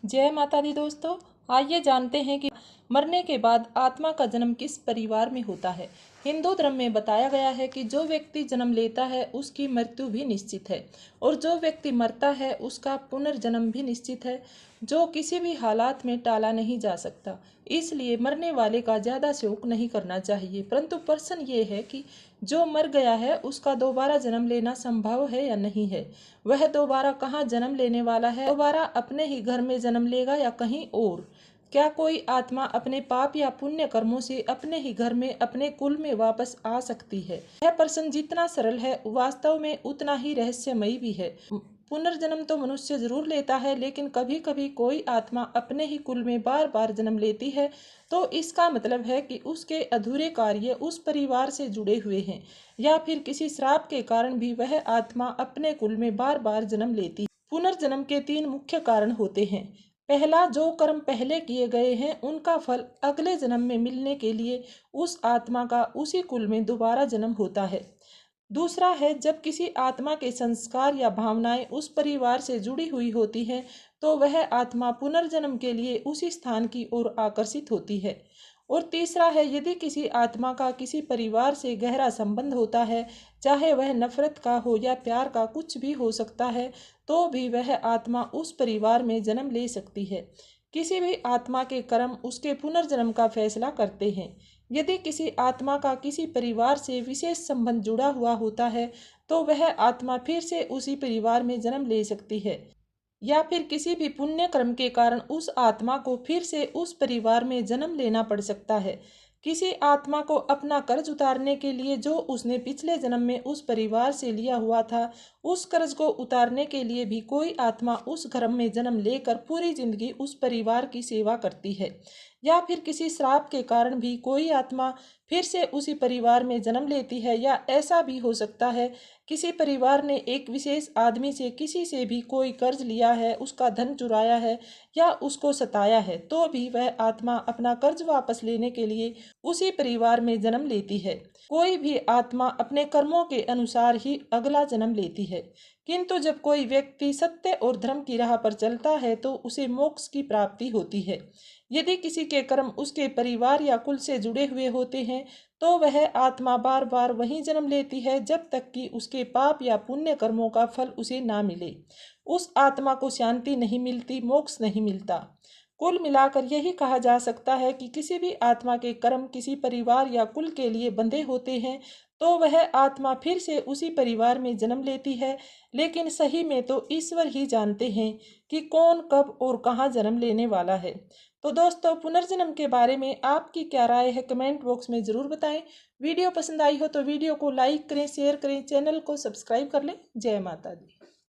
जय माता दी दोस्तों। आइए जानते हैं कि मरने के बाद आत्मा का जन्म किस परिवार में होता है। हिंदू धर्म में बताया गया है कि जो व्यक्ति जन्म लेता है उसकी मृत्यु भी निश्चित है और जो व्यक्ति मरता है उसका पुनर्जन्म भी निश्चित है, जो किसी भी हालात में टाला नहीं जा सकता। इसलिए मरने वाले का ज़्यादा शोक नहीं करना चाहिए। परंतु प्रश्न ये है कि जो मर गया है उसका दोबारा जन्म लेना संभव है या नहीं है। वह दोबारा कहाँ जन्म लेने वाला है? दोबारा अपने ही घर में जन्म लेगा या कहीं और? क्या कोई आत्मा अपने पाप या पुण्य कर्मों से अपने ही घर में, अपने कुल में वापस आ सकती है? यह प्रश्न जितना सरल है वास्तव में उतना ही रहस्यमयी भी है। पुनर्जन्म तो मनुष्य जरूर लेता है, लेकिन कभी कभी कोई आत्मा अपने ही कुल में बार बार जन्म लेती है, तो इसका मतलब है कि उसके अधूरे कार्य उस परिवार से जुड़े हुए हैं, या फिर किसी श्राप के कारण भी वह आत्मा अपने कुल में बार बार जन्म लेती है। पुनर्जन्म के तीन मुख्य कारण होते हैं। पहला, जो कर्म पहले किए गए हैं उनका फल अगले जन्म में मिलने के लिए उस आत्मा का उसी कुल में दोबारा जन्म होता है। दूसरा है, जब किसी आत्मा के संस्कार या भावनाएं उस परिवार से जुड़ी हुई होती हैं तो वह आत्मा पुनर्जन्म के लिए उसी स्थान की ओर आकर्षित होती है। और तीसरा है, यदि किसी आत्मा का किसी परिवार से गहरा संबंध होता है, चाहे वह नफरत का हो या प्यार का, कुछ भी हो सकता है, तो भी वह आत्मा उस परिवार में जन्म ले सकती है। किसी भी आत्मा के कर्म उसके पुनर्जन्म का फैसला करते हैं। यदि किसी आत्मा का किसी परिवार से विशेष संबंध जुड़ा हुआ होता है तो वह आत्मा फिर से उसी परिवार में जन्म ले सकती है, या फिर किसी भी पुण्य कर्म के कारण उस आत्मा को फिर से उस परिवार में जन्म लेना पड़ सकता है। किसी आत्मा को अपना कर्ज उतारने के लिए जो उसने पिछले जन्म में उस परिवार से लिया हुआ था, उस कर्ज को उतारने के लिए भी कोई आत्मा उस घर में जन्म लेकर पूरी जिंदगी उस परिवार की सेवा करती है। या फिर किसी श्राप के कारण भी कोई आत्मा फिर से उसी परिवार में जन्म लेती है। या ऐसा भी हो सकता है किसी परिवार ने एक विशेष आदमी से, किसी से भी कोई कर्ज लिया है, उसका धन चुराया है या उसको सताया है, तो भी वह आत्मा अपना कर्ज वापस लेने के लिए उसी परिवार में जन्म लेती है। कोई भी आत्मा अपने कर्मों के अनुसार ही अगला जन्म लेती है, किंतु जब कोई व्यक्ति सत्य और धर्म की राह पर चलता है तो उसे मोक्ष की प्राप्ति होती है। यदि किसी के कर्म उसके परिवार या कुल से जुड़े हुए होते हैं तो वह आत्मा बार बार वहीं जन्म लेती है जब तक कि उसके पाप या पुण्य कर्मों का फल उसे ना मिले। उस आत्मा को शांति नहीं मिलती, मोक्ष नहीं मिलता। कुल मिलाकर यही कहा जा सकता है कि किसी भी आत्मा के कर्म किसी परिवार या कुल के लिए बंधे होते हैं तो वह आत्मा फिर से उसी परिवार में जन्म लेती है, लेकिन सही में तो ईश्वर ही जानते हैं कि कौन कब और कहाँ जन्म लेने वाला है। तो दोस्तों, पुनर्जन्म के बारे में आपकी क्या राय है, कमेंट बॉक्स में ज़रूर बताएं। वीडियो पसंद आई हो तो वीडियो को लाइक करें, शेयर करें, चैनल को सब्सक्राइब कर लें। जय माता दी।